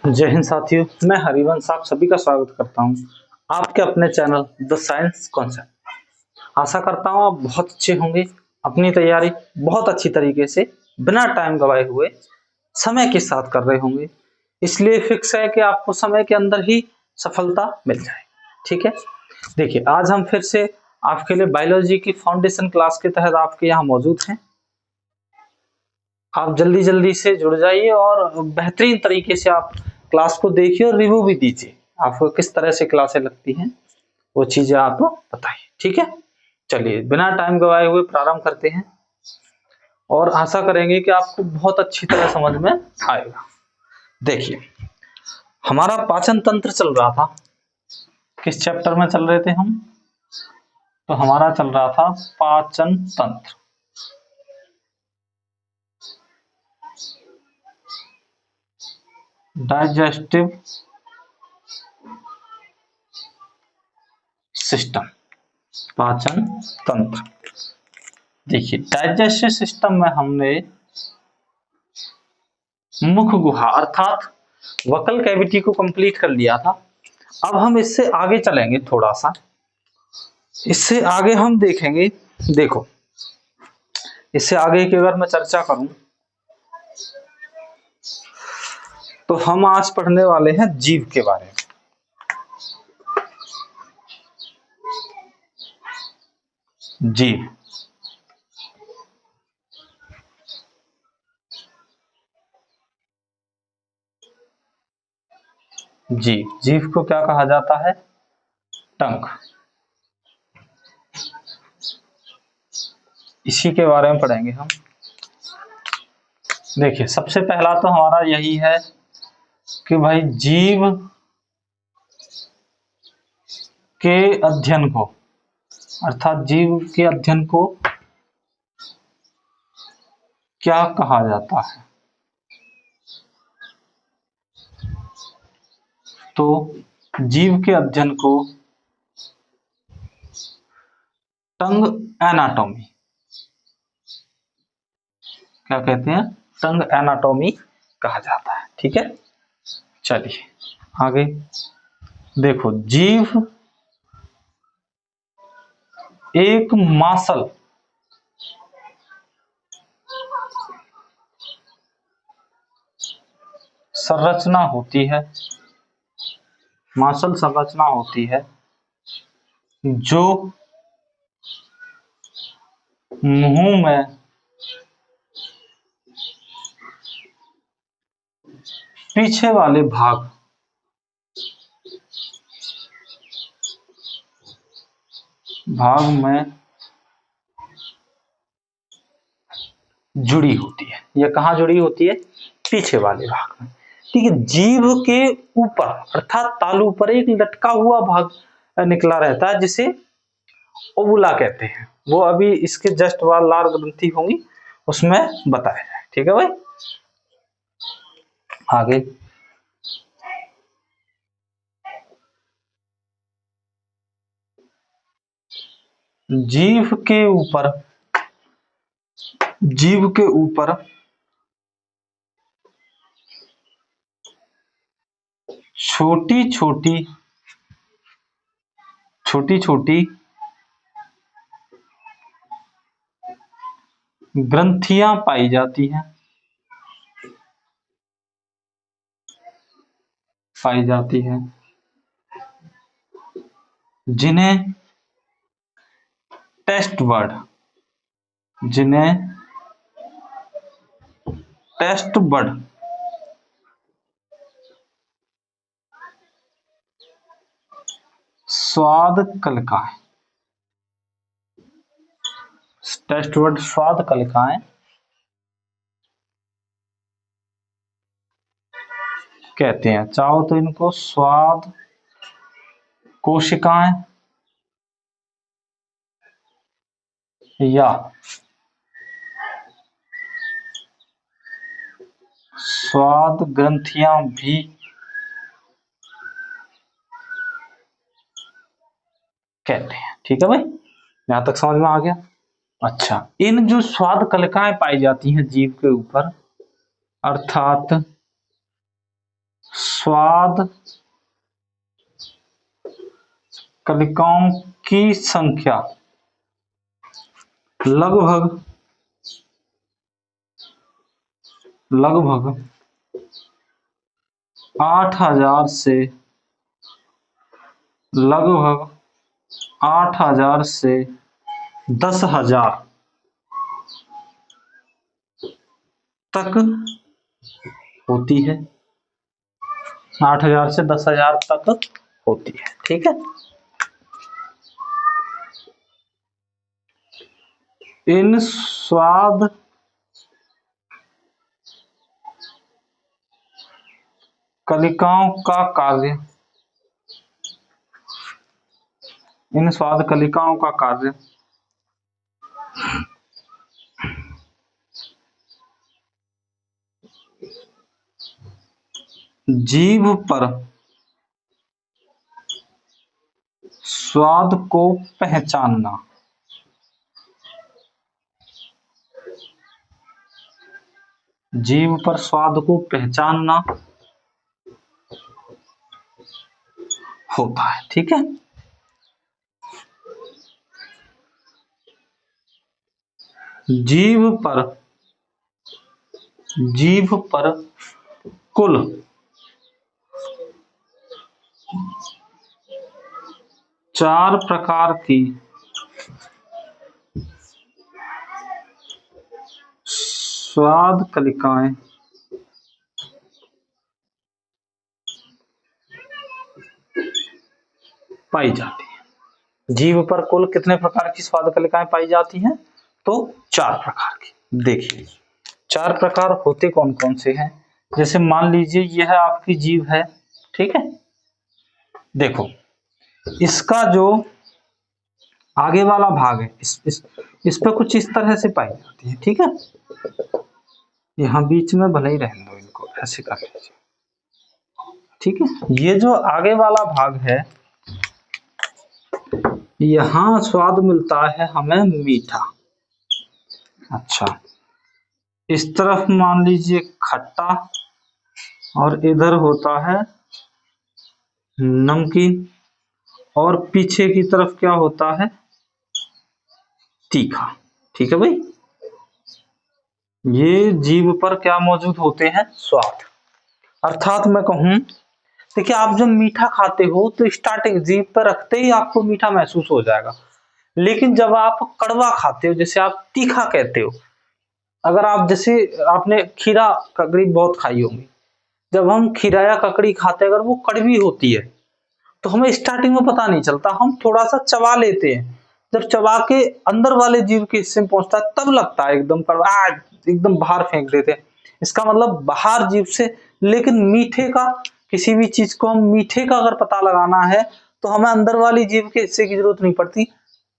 जय हिंद साथियों, मैं हरिवंश आप सभी का स्वागत करता हूं आपके अपने चैनल द साइंस कॉन्सेप्ट। आशा करता हूं आप बहुत अच्छे होंगे, अपनी तैयारी बहुत अच्छी तरीके से बिना टाइम गवाए हुए समय के साथ कर रहे होंगे। इसलिए फिक्स है कि आपको समय के अंदर ही सफलता मिल जाए। ठीक है, देखिए आज हम फिर से आपके लिए बायोलॉजी की फाउंडेशन क्लास के तहत आपके यहाँ मौजूद हैं। आप जल्दी जल्दी से जुड़ जाइए और बेहतरीन तरीके से आप क्लास को देखिए और रिव्यू भी दीजिए। आपको किस तरह से क्लासें लगती हैं वो चीजें आप बताइए। ठीक है, चलिए बिना टाइम गवाए हुए प्रारंभ करते हैं और आशा करेंगे कि आपको बहुत अच्छी तरह समझ में आएगा। देखिए हमारा पाचन तंत्र चल रहा था, किस चैप्टर में चल रहे थे हम? तो हमारा चल रहा था पाचन तंत्र। डाइजेस्टिव सिस्टम, पाचन तंत्र। देखिए डाइजेस्टिव सिस्टम में हमने मुख गुहा अर्थात वकल कैविटी को कंप्लीट कर लिया था। अब हम इससे आगे चलेंगे, थोड़ा सा इससे आगे हम देखेंगे। देखो इससे आगे की अगर मैं चर्चा करूं तो हम आज पढ़ने वाले हैं जीव के बारे में। जीव, जीव जीव को क्या कहा जाता है? टंक। इसी के बारे में पढ़ेंगे हम। देखिए सबसे पहला तो हमारा यही है कि भाई जीव के अध्ययन को अर्थात जीव के अध्ययन को क्या कहा जाता है? तो जीव के अध्ययन को टंग एनाटॉमी क्या कहते हैं? टंग एनाटॉमी कहा जाता है। ठीक है, चलिए आगे देखो। जीव एक मांसल संरचना होती है, मांसल संरचना होती है जो मुंह में पीछे वाले भाग में जुड़ी होती है। यह कहाँ जुड़ी होती है? पीछे वाले भाग में। ठीक है, जीभ के ऊपर अर्थात तालू पर एक लटका हुआ भाग निकला रहता है जिसे ओबुला कहते हैं। वो अभी इसके जस्ट बाद लार ग्रंथि होंगी उसमें बताया जाए। ठीक है भाई, आगे जीभ के ऊपर छोटी छोटी ग्रंथियां पाई जाती हैं, जिन्हें टेस्ट बर्ड स्वाद कलिकाएं, स्वाद कलिकाएं कहते हैं। चाहो तो इनको स्वाद कोशिकाएं या स्वाद ग्रंथियां भी कहते हैं। ठीक है भाई, यहां तक समझ में आ गया? अच्छा, इन जो स्वाद कलिकाएं पाई जाती हैं जीभ के ऊपर अर्थात स्वाद कलिकाओं की संख्या लगभग 8,000 से लगभग 8,000 से 10,000 तक होती है। 8,000 से 10,000 तक होती है। ठीक है, इन स्वाद कलिकाओं का कार्य, इन स्वाद कलिकाओं का कार्य जीभ पर स्वाद को पहचानना, जीभ पर स्वाद को पहचानना होता है। ठीक है, जीभ पर कुल चार प्रकार की स्वाद कलिकाएं पाई जाती है। जीभ पर कुल कितने प्रकार की स्वाद कलिकाएं पाई जाती हैं? तो 4 प्रकार की। देखिए 4 प्रकार होते कौन कौन से हैं? जैसे मान लीजिए यह आपकी जीभ है, ठीक है, देखो इसका जो आगे वाला भाग है इस पे कुछ इस तरह से पाई जाती है। ठीक है, यहाँ बीच में भले ही रहने दो, इनको ऐसे कर लीजिए। ठीक है, ये जो आगे वाला भाग है यहाँ स्वाद मिलता है हमें मीठा। अच्छा, इस तरफ मान लीजिए खट्टा और इधर होता है नमकीन और पीछे की तरफ क्या होता है? तीखा। ठीक है भाई, ये जीभ पर क्या मौजूद होते हैं? स्वाद। अर्थात मैं कहूं, देखिए आप जब मीठा खाते हो तो स्टार्टिंग जीभ पर रखते ही आपको मीठा महसूस हो जाएगा, लेकिन जब आप कड़वा खाते हो, जैसे आप तीखा कहते हो, अगर आप जैसे आपने खीरा ककड़ी बहुत खाई होंगी, जब हम खीरा या ककड़ी खाते हैं अगर वो कड़वी होती है तो हमें स्टार्टिंग में पता नहीं चलता, हम थोड़ा सा चबा लेते हैं, जब चबा के अंदर वाले जीभ के हिस्से में पहुंचता है तब लगता है एकदम कड़वा, एकदम बाहर फेंक देते हैं। इसका मतलब बाहर जीभ से। लेकिन मीठे का, किसी भी चीज को हम मीठे का अगर पता लगाना है तो हमें अंदर वाली जीभ के हिस्से की जरूरत नहीं पड़ती,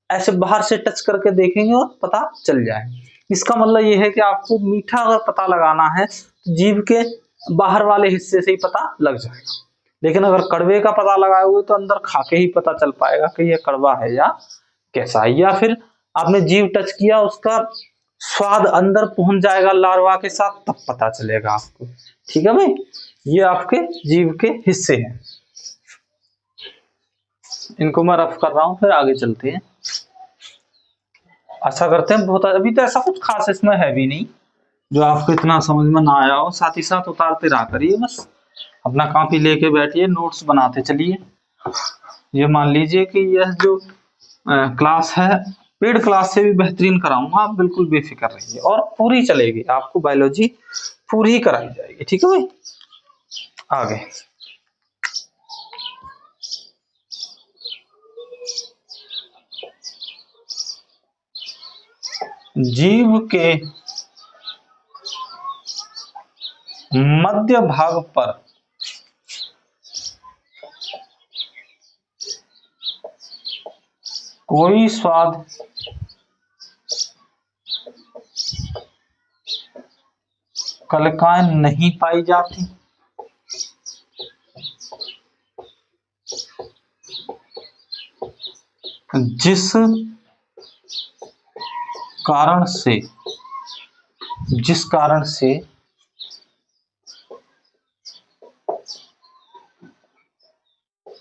ऐसे बाहर से टच करके देखेंगे और पता चल जाए। इसका मतलब ये है कि आपको मीठा अगर पता लगाना है तो जीभ के बाहर वाले हिस्से से ही पता लग जाएगा, लेकिन अगर कड़वे का पता लगाए हुए तो अंदर खा के ही पता चल पाएगा कि ये कड़वा है या कैसा है, या फिर आपने जीभ टच किया उसका स्वाद अंदर पहुंच जाएगा लार्वा के साथ, तब पता चलेगा आपको। ठीक है भाई, ये आपके जीभ के हिस्से हैं, इनको मैं रफ कर रहा हूं, फिर आगे चलते हैं। अच्छा करते हैं, बहुत अभी तो ऐसा कुछ खास इसमें है भी नहीं जो आपको इतना समझ में ना आया हो, साथ ही साथ उतारते रहा करिए, बस अपना कॉपी लेके बैठिए, नोट्स बनाते चलिए। ये मान लीजिए कि यह जो क्लास है पेड क्लास से भी बेहतरीन कराऊंगा, आप बिल्कुल बेफिक्र रहिए, और पूरी चलेगी, आपको बायोलॉजी पूरी कराई जाएगी। ठीक है भाई, आगे जीभ के मध्य भाग पर कोई स्वाद कलिकाएं नहीं पाई जाती, जिस कारण से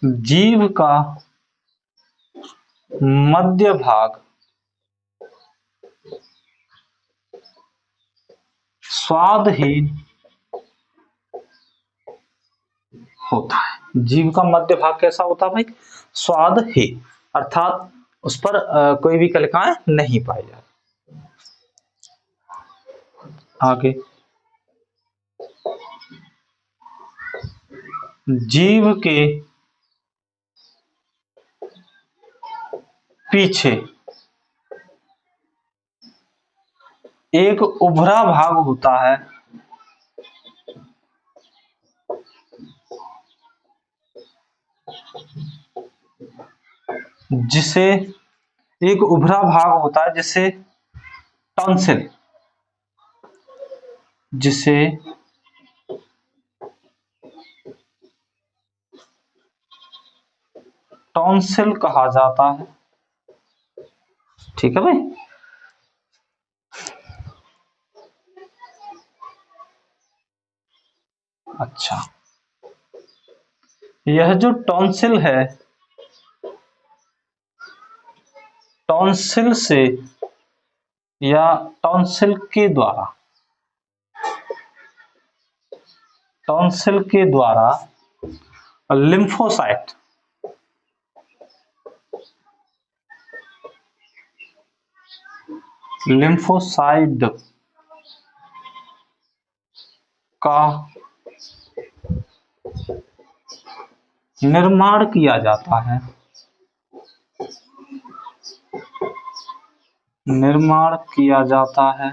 जीव का मध्य भाग स्वादहीन होता है। जीव का मध्य भाग कैसा होता है भाई? स्वादहीन, अर्थात उस पर कोई भी कलिकाएं नहीं पाई जाती। आगे, जीव के पीछे एक उभरा भाग होता है जिसे एक उभरा भाग होता है जिसे टॉन्सिल, जिसे टॉन्सिल कहा जाता है। ठीक है भाई। अच्छा, यह जो टॉन्सिल है, टॉन्सिल से या टॉन्सिल के द्वारा, टॉन्सिल के द्वारा लिम्फोसाइट लिम्फोसाइड का निर्माण किया जाता है, निर्माण किया जाता है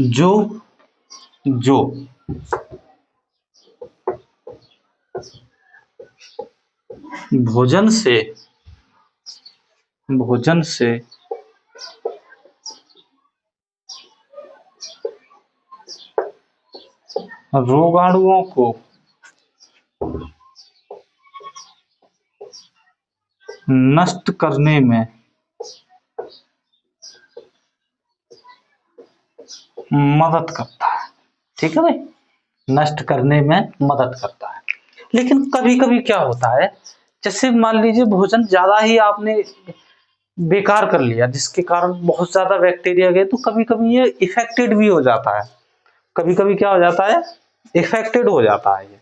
जो जो भोजन से रोगाणुओं को नष्ट करने में मदद करता है। ठीक है भाई, नष्ट करने में मदद करता है। लेकिन कभी कभी क्या होता है, जैसे मान लीजिए भोजन ज्यादा ही आपने बेकार कर लिया जिसके कारण बहुत ज्यादा बैक्टीरिया गए, तो कभी कभी ये इफेक्टेड भी हो जाता है। कभी कभी क्या हो जाता है, इफेक्टेड हो जाता है ये।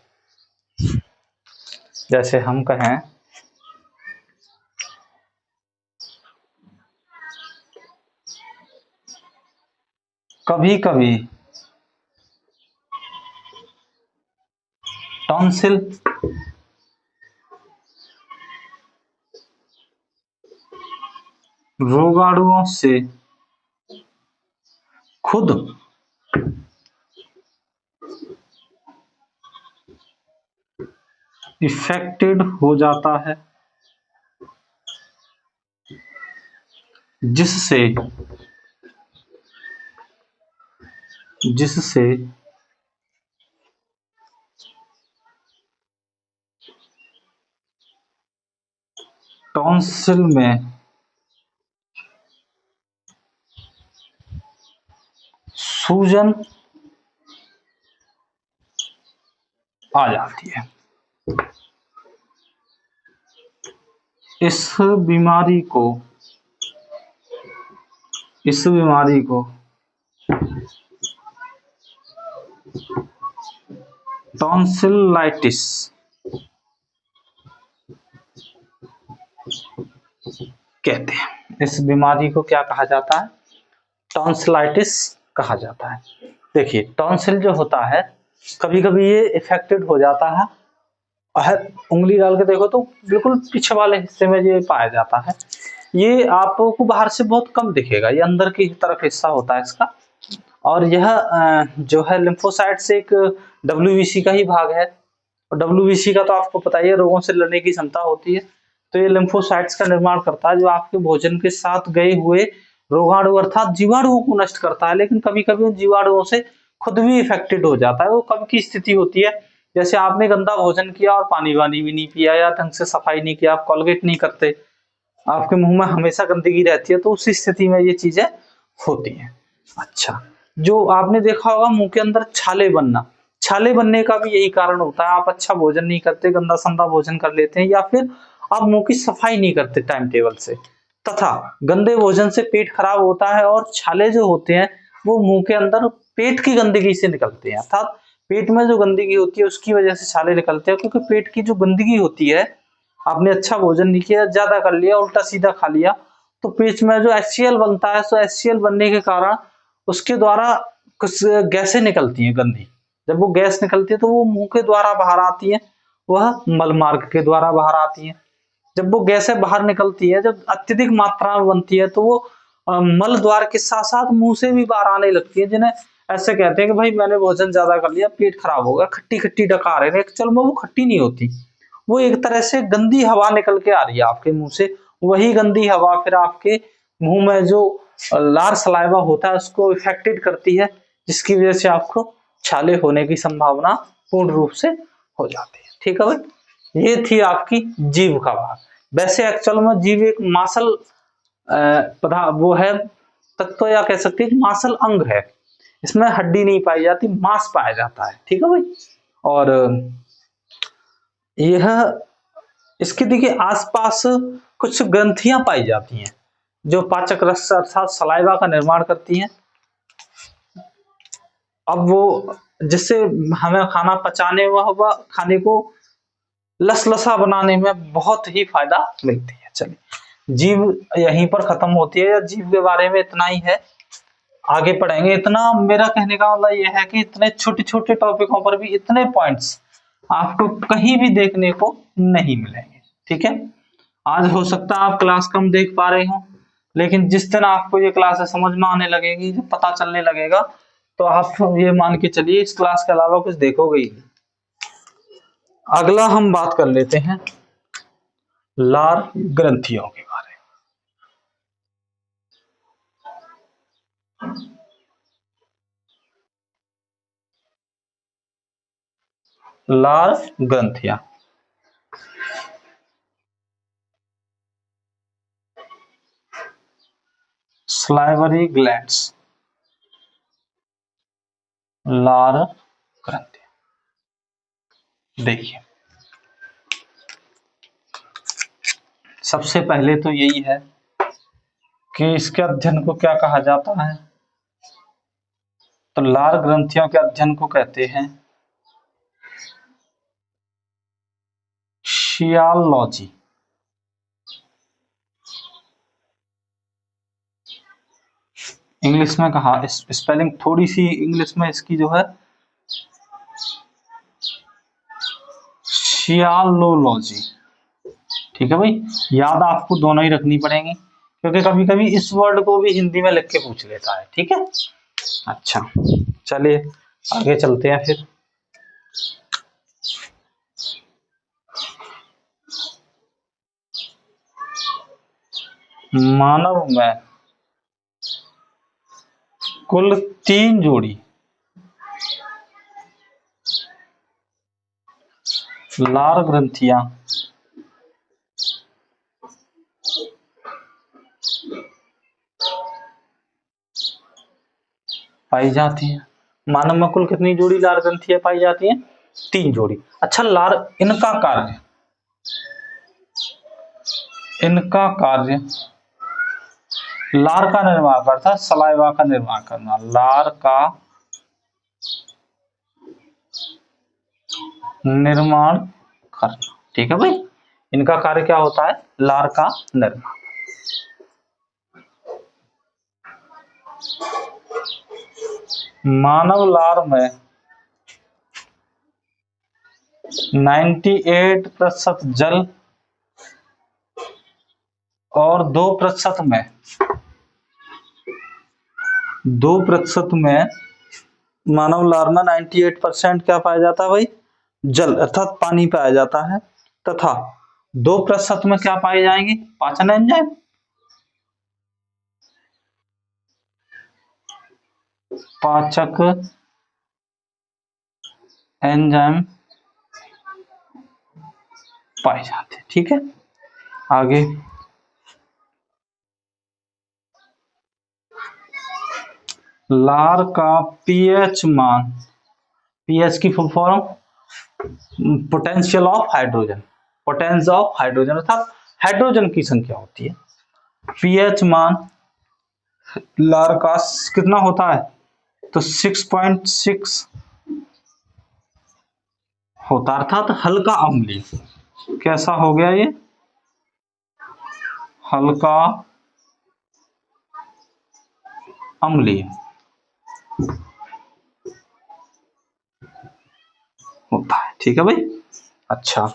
जैसे हम कहें कभी कभी टॉन्सिल रोगाणुओं से खुद इफेक्टेड हो जाता है, जिससे टॉन्सिल में सूजन आ जाती है। इस बीमारी को टॉन्सिलाइटिस कहते हैं। इस बीमारी को क्या कहा जाता है? टॉन्सिलाइटिस कहा जाता है। देखिए, टॉन्सिल जो होता है कभी कभी ये इफेक्टेड हो जाता है, उंगली डाल के देखो तो बिल्कुल पीछे वाले हिस्से में ये पाया जाता है। ये आपको बाहर से बहुत कम दिखेगा, ये अंदर की तरफ हिस्सा होता है इसका। और यह जो है लिम्फोसाइट से एक डब्ल्यूबीसी का ही भाग है। और डब्ल्यूबीसी का तो आपको पता ही है, रोगों से लड़ने की क्षमता होती है। तो ये लिम्फोसाइट्स का निर्माण करता है जो आपके भोजन के साथ गए हुए रोगाणु अर्थात जीवाणुओं को नष्ट करता है। लेकिन कभी कभी उन जीवाणुओं से खुद भी इफेक्टेड हो जाता है। वो कब की स्थिति होती है, जैसे आपने गंदा भोजन किया और पानी वानी भी नहीं पिया या ढंग से सफाई नहीं किया, आप कोलगेट नहीं करते, आपके मुंह में हमेशा गंदगी रहती है, तो उस स्थिति में ये चीजें होती हैं। अच्छा, जो आपने देखा होगा मुंह के अंदर छाले बनना छाले बनने का भी यही कारण होता है, आप अच्छा भोजन नहीं करते, गंदा संदा भोजन कर लेते हैं, या फिर आप मुंह की सफाई नहीं करते टाइम टेबल से, तथा गंदे भोजन से पेट खराब होता है और छाले जो होते हैं वो मुंह के अंदर पेट की गंदगी से निकलते हैं, अर्थात पेट में जो गंदगी होती है उसकी वजह से छाले निकलते हैं, क्योंकि पेट की जो गंदगी होती है, आपने अच्छा भोजन नहीं किया, ज्यादा कर लिया, उल्टा सीधा खा लिया, तो पेट में जो HCl बनता है, तो HCl बनने के कारण उसके द्वारा कुछ गैसें निकलती हैं गंदी। जब वो गैस निकलती है तो वो मुंह के द्वारा बाहर आती है, वह मल मार्ग के द्वारा बाहर आती है। जब वो गैसें बाहर निकलती है, जब अत्यधिक मात्रा में बनती है, तो वो मल द्वार के साथ साथ मुंह से भी बाहर आने लगती है, जिन्हें ऐसे कहते हैं कि भाई मैंने भोजन ज्यादा कर लिया, पेट खराब हो गया, खट्टी खट्टी डकार है। एक्चुअल में वो खट्टी नहीं होती, वो एक तरह से गंदी हवा निकल के आ रही है आपके मुंह से, वही गंदी हवा फिर आपके मुंह में जो लार सलाइवा होता है उसको इफेक्टेड करती है, जिसकी वजह से आपको छाले होने की संभावना पूर्ण रूप से हो जाती है। ठीक है भाई, ये थी आपकी जीभ का भाग। वैसे एक्चुअल में जीभ एक मांसल वो है तत्व, या कह सकते हैं मांसल अंग है, इसमें हड्डी नहीं पाई जाती, मांस पाया जाता है। ठीक है भाई, और यह इसके देखिए आसपास कुछ ग्रंथियां पाई जाती हैं जो पाचक रस अर्थात सलाइवा का निर्माण करती हैं। अब वो जिससे हमें खाना पचाने व खाने को लसलसा बनाने में बहुत ही फायदा मिलती है। चलिए, जीव यहीं पर खत्म होती है, या जीव के बारे में इतना ही है, आगे पढ़ेंगे। इतना मेरा कहने का मतलब यह है कि इतने छोटे छोटे टॉपिकों पर भी इतने पॉइंट्स आपको कहीं भी देखने को नहीं मिलेंगे। ठीक है, आज हो सकता है आप क्लास कम देख पा रहे हो, लेकिन जिस दिन आपको ये क्लास समझ में आने लगेगी, जब पता चलने लगेगा, तो आप ये मान के चलिए इस क्लास के अलावा कुछ देखोगे ही नहीं। अगला हम बात कर लेते हैं लार ग्रंथियों के बारे में। लार ग्रंथियां, स्लाइवरी ग्लैंड्स, लार ग्रंथियां। देखिए, सबसे पहले तो यही है कि इसके अध्ययन को क्या कहा जाता है, तो लार ग्रंथियों के अध्ययन को कहते हैं शियालॉजी। इंग्लिश में कहा, स्पेलिंग थोड़ी सी इंग्लिश में इसकी जो है शियालोलॉजी। ठीक है भाई, याद आपको दोनों ही रखनी पड़ेंगी, क्योंकि कभी कभी इस वर्ड को भी हिंदी में लिख के पूछ लेता है। ठीक है, अच्छा चलिए आगे चलते हैं फिर। मानव में कुल 3 जोड़ी लार ग्रंथियां पाई जाती हैं। मानव में कुल कितनी जोड़ी लार ग्रंथियां पाई जाती हैं? 3 जोड़ी। अच्छा, लार इनका कार्य लार का निर्माण करता, सलाइवा का निर्माण करना, लार का निर्माण करना। ठीक है भाई, इनका कार्य क्या होता है? लार का निर्माण। मानव लार में 98% जल और 2% में मानव लार में 98% क्या पाया जाता है भाई? जल अर्थात पानी पाया जाता है, तथा 2% में क्या पाए जाएंगे? पाचन एंजाइम। पाचक एंजाइम पाए जाते हैं। ठीक है, आगे लार का पीएच मान पीएच की full form potential of hydrogen, potence of hydrogen अर्थात हाइड्रोजन की संख्या होती है। पीएच मान लार का कितना होता है, तो 6.6 होता, अर्थात हल्का अम्लीय। कैसा हो गया ये, हल्का अम्लीय होता है। ठीक है भाई। अच्छा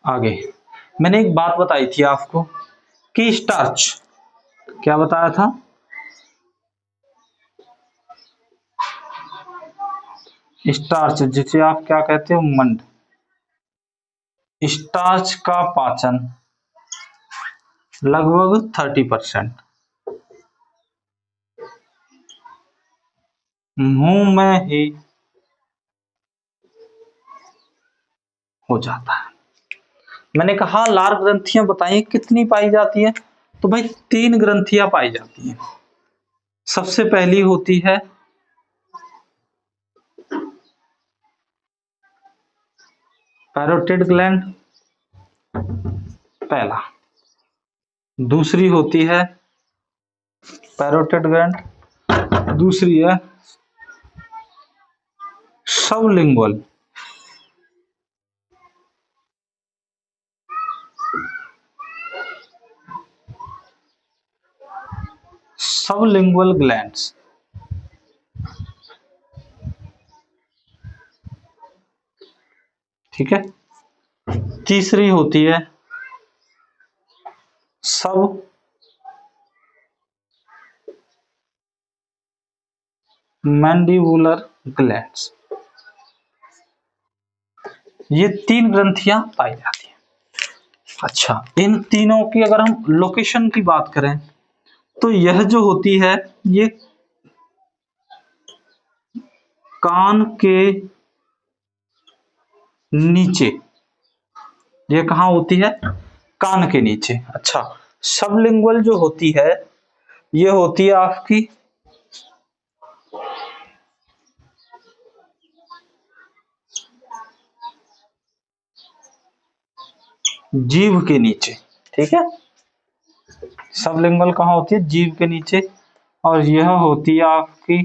आगे मैंने एक बात बताई थी आपको कि स्टार्च, क्या बताया था, स्टार्च जिसे आप क्या कहते हो, मंड, स्टार्च का पाचन लगभग 30% मुंह में ही हो जाता है। मैंने कहा लार ग्रंथियां बताइए कितनी पाई जाती है, तो भाई 3 ग्रंथियां पाई जाती हैं। सबसे पहली होती है पैरोटिड ग्लैंड, पहला। दूसरी होती है पैरोटिड ग्लैंड, दूसरी है सबलिंगुअल, सबलिंगुअल ग्लैंड्स। ठीक है। तीसरी होती है सब मैंडिबुलर ग्लैंड्स। ये 3 ग्रंथियां पाई जाती हैं। अच्छा इन तीनों की अगर हम लोकेशन की बात करें तो यह जो होती है ये कान के नीचे, ये कहाँ होती है, कान के नीचे। अच्छा सबलिंगुअल जो होती है ये होती है आपकी जीभ के नीचे। ठीक है, सबलिंगुअल कहाँ होती है, जीभ के नीचे, और यह होती है आपकी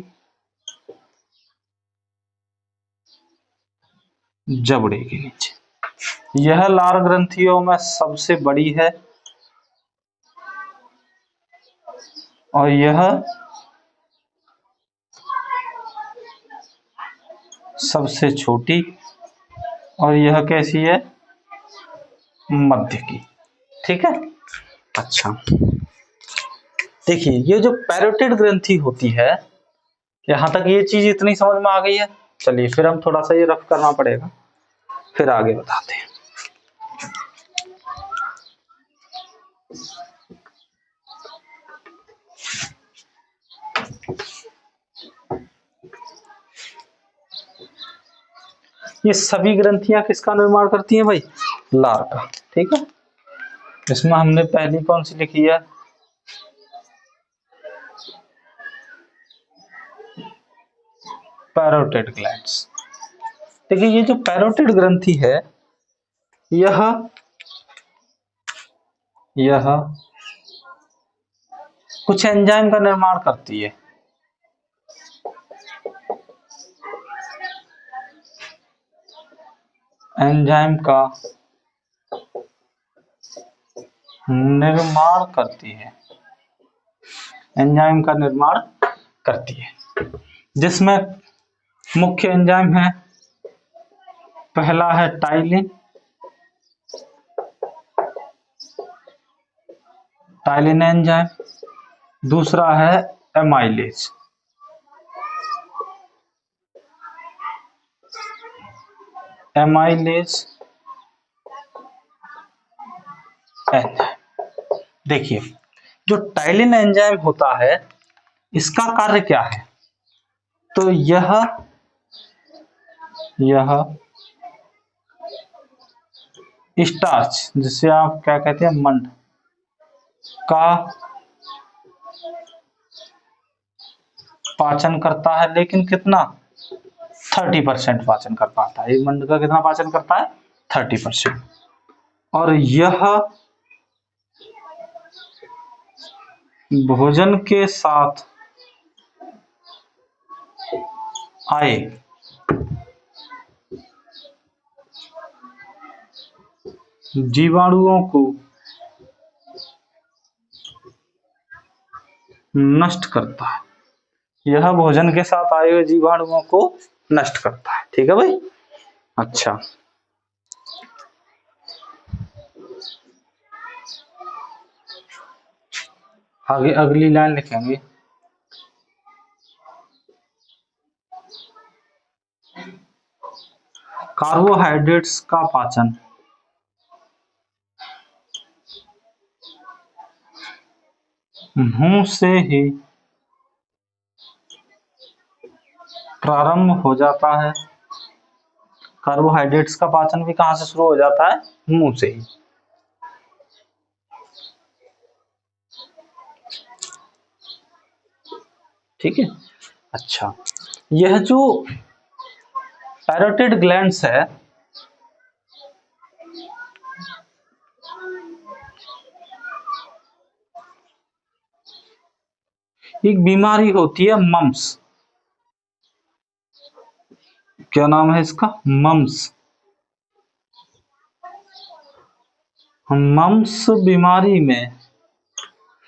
जबड़े के नीचे। यह लार ग्रंथियों में सबसे बड़ी है और यह सबसे छोटी, और यह कैसी है, मध्य की। ठीक है। अच्छा देखिए ये जो पैरोटिड ग्रंथि होती है, यहां तक ये चीज इतनी समझ में आ गई है। चलिए फिर हम थोड़ा सा ये रफ करना पड़ेगा, फिर आगे बताते हैं। ये सभी ग्रंथियां किसका निर्माण करती हैं भाई, लार का। ठीक है, इसमें हमने पहली कौन सी लिखी है, पैरोटिड ग्लैंड्स। देखिए ये जो पैरोटिड ग्रंथि है यह कुछ एंजाइम का निर्माण करती है। एंजाइम का निर्माण करती है, एंजाइम का निर्माण करती है, जिसमें मुख्य एंजाइम है, पहला है टाइलिन, टाइलिन एंजाइम, दूसरा है एमाइलेज, एमाइलेज एंजाइम। देखिए जो टाइलिन एंजाइम होता है इसका कार्य क्या है, तो यह स्टार्च जिसे आप क्या कहते हैं, मंड का पाचन करता है, लेकिन कितना 30% पाचन कर पाता है। एक मंड का कितना पाचन करता है 30%। और यह भोजन के साथ आए जीवाणुओं को नष्ट करता है। यह भोजन के साथ आए हुए जीवाणुओं को नष्ट करता है। ठीक है भाई। अच्छा, आगे अगली लाइन लिखेंगे। कार्बोहाइड्रेट्स का पाचन मुंह से ही प्रारंभ हो जाता है। कार्बोहाइड्रेट्स का पाचन भी कहां से शुरू हो जाता है? मुंह से ही। ठीक है। अच्छा, यह जो पैरोटिड ग्लैंड्स है, एक बीमारी होती है मम्स। क्या नाम है इसका? मम्स। मम्स बीमारी में,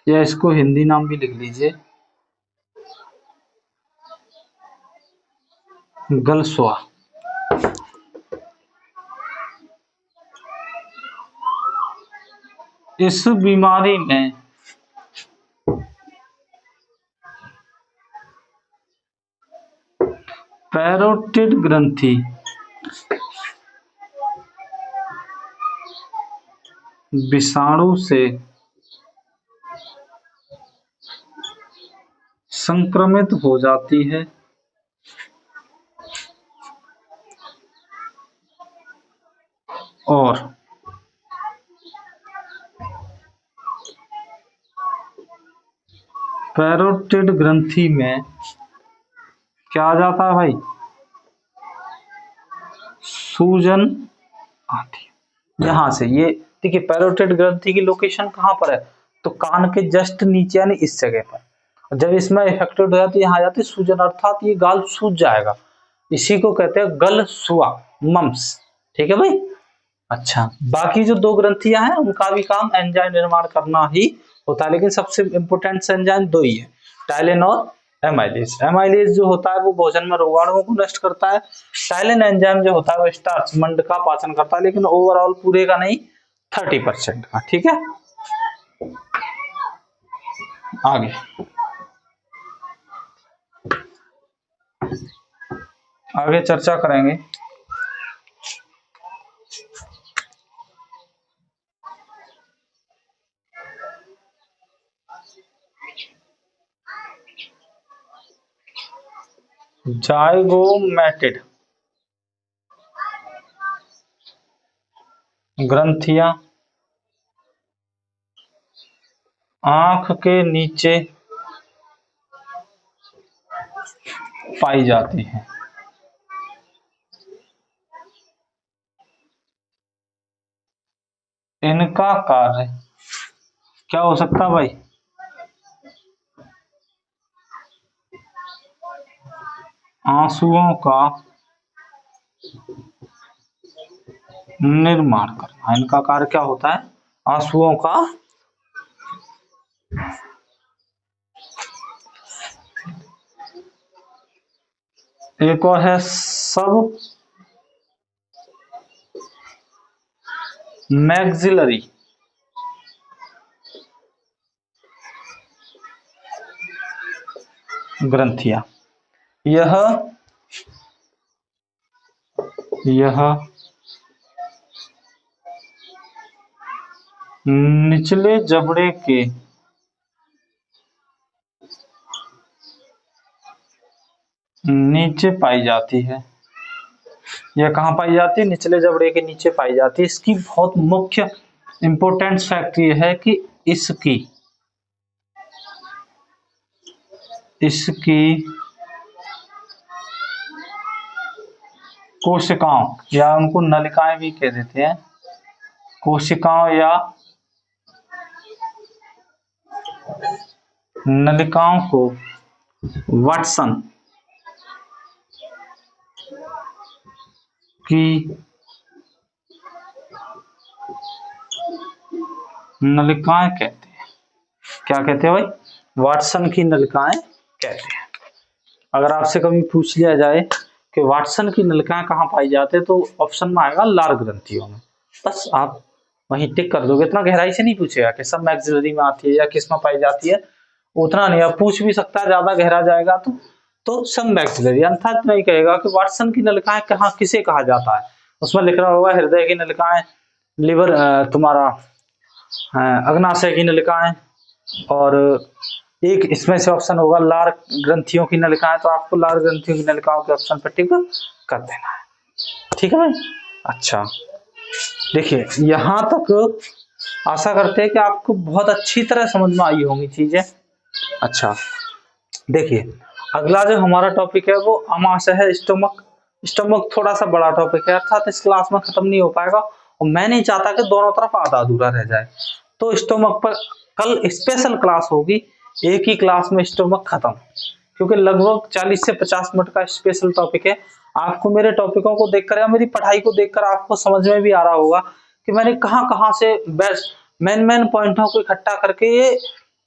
या इसको हिंदी नाम भी लिख लीजिए, गलसुआ। इस बीमारी में पैरोटिड ग्रंथि विषाणु से संक्रमित हो जाती है और पैरोटिड ग्रंथि में क्या आ जाता है भाई? सूजन आती है। यहां से ये देखिए, पैरोटिड ग्रंथि की लोकेशन कहां पर है? तो कान के जस्ट नीचे, यानी इस जगह पर। जब इसमें इफेक्टेड हो जाती है, यहाँ आ जाती है सूजन, अर्थात ये गाल सूज जाएगा। इसी को कहते हैं गलसुआ, मम्स। ठीक है भाई। अच्छा, बाकी जो दो ग्रंथियां हैं उनका भी काम एंजाइम निर्माण करना ही होता है, लेकिन सबसे इंपोर्टेंट एंजाइम दो ही है, टाइलिन और एमाइलेज। एमाइलेज जो होता है वो भोजन में रोगाणुओं को नष्ट करता है। टाइलिन एंजाइम जो होता है वो स्टार्च, मंड का पाचन करता है, लेकिन ओवरऑल पूरे का नहीं, 30% का। ठीक है। आगे आगे चर्चा करेंगे। जाइगोमैटिड ग्रंथियां आंख के नीचे पाई जाती हैं। इनका कार्य क्या हो सकता है भाई? आंसुओं का निर्माण करना। इनका कार्य क्या होता है? आंसुओं का एक और है सब मैक्सिलरी ग्रंथियां। यह निचले जबड़े के नीचे पाई जाती है। यह कहाँ पाई जाती है? निचले जबड़े के नीचे पाई जाती है। इसकी बहुत मुख्य इंपोर्टेंट फैक्ट यह है कि इसकी इसकी कोशिकाओं, या उनको नलिकाएं भी कह देते हैं, कोशिकाओं या नलिकाओं को वाटसन की नलिकाएं कहते हैं। क्या कहते हैं भाई? वाटसन की नलिकाएं कहते हैं। अगर आपसे कभी पूछ लिया जाए कि वाटसन की नलिकाएं कहाँ पाई जाती है, तो ऑप्शन में आएगा लार ग्रंथियों में। बस आप वहीं टिक कर दोगे। इतना गहराई से नहीं पूछेगा कि सब मैक्सिलरी में आती है या किस में पाई जाती है, उतना नहीं। आप पूछ भी सकता है, ज्यादा गहरा जाएगा तो सब मैक्सिलरी। अर्थात नहीं कहेगा कि वाटसन की नलिकाएं कहाँ किसे कहा जाता है। उसमें लिख रहा होगा हृदय की नलिकाएं, लिवर तुम्हारा अग्नाशय की नलिकाएं, और एक इसमें से ऑप्शन होगा लार ग्रंथियों की नलिकाएं। तो आपको लार ग्रंथियों की नलिकाओं के ऑप्शन पर टिक कर देना है। ठीक है भाई? अच्छा, देखिए यहां तक आशा करते हैं कि आपको बहुत अच्छी तरह समझ में आई होंगी चीजें। अच्छा, देखिए अगला जो हमारा टॉपिक है वो आमाशय है, स्टोमक। स्टोमक थोड़ा सा बड़ा टॉपिक है, अर्थात इस क्लास में खत्म नहीं हो पाएगा, और मैं नहीं चाहता कि दोनों तरफ आधा अधूरा रह जाए। तो स्टोमक पर कल स्पेशल क्लास होगी, एक ही क्लास में स्टोमक खत्म, क्योंकि लगभग 40 से 50 मिनट का स्पेशल टॉपिक है। आपको मेरे टॉपिकों को देखकर या मेरी पढ़ाई को देखकर आपको समझ में भी आ रहा होगा कि मैंने कहाँ से बेस्ट मेन पॉइंटों को इकट्ठा करके, ये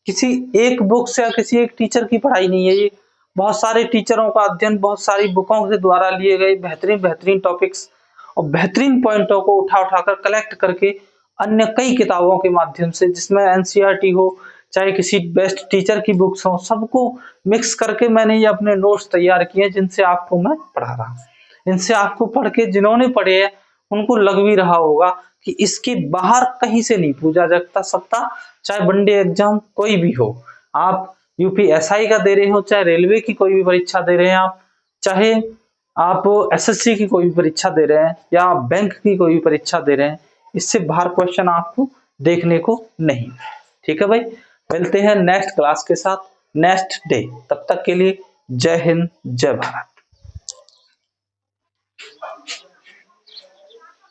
किसी एक बुक से या किसी एक टीचर की पढ़ाई नहीं है, ये बहुत सारे टीचरों का अध्ययन, बहुत सारी बुकों के द्वारा लिए गए बेहतरीन टॉपिक्स और बेहतरीन पॉइंटों को उठा कर कलेक्ट करके अन्य कई किताबों के माध्यम से, जिसमें एनसीईआरटी हो चाहे किसी बेस्ट टीचर की बुक्स हो, सबको मिक्स करके मैंने ये अपने नोट्स तैयार किए, जिनसे आपको मैं पढ़ा रहा हूँ। इनसे आपको पढ़ के जिन्होंने पढ़े हैं उनको लग भी रहा होगा कि इसके बाहर कहीं से नहीं पूछा जा सकता, चाहे वनडे एग्जाम कोई भी हो, आप यूपीएसआई का दे रहे हो, चाहे रेलवे की कोई भी परीक्षा दे रहे हैं आप, चाहे आप एसएससी की कोई भी परीक्षा दे रहे हैं या बैंक की कोई भी परीक्षा दे रहे हैं, इससे बाहर क्वेश्चन आपको देखने को नहीं। ठीक है भाई, मिलते हैं नेक्स्ट क्लास के साथ नेक्स्ट डे। तब तक के लिए जय हिंद, जय भारत।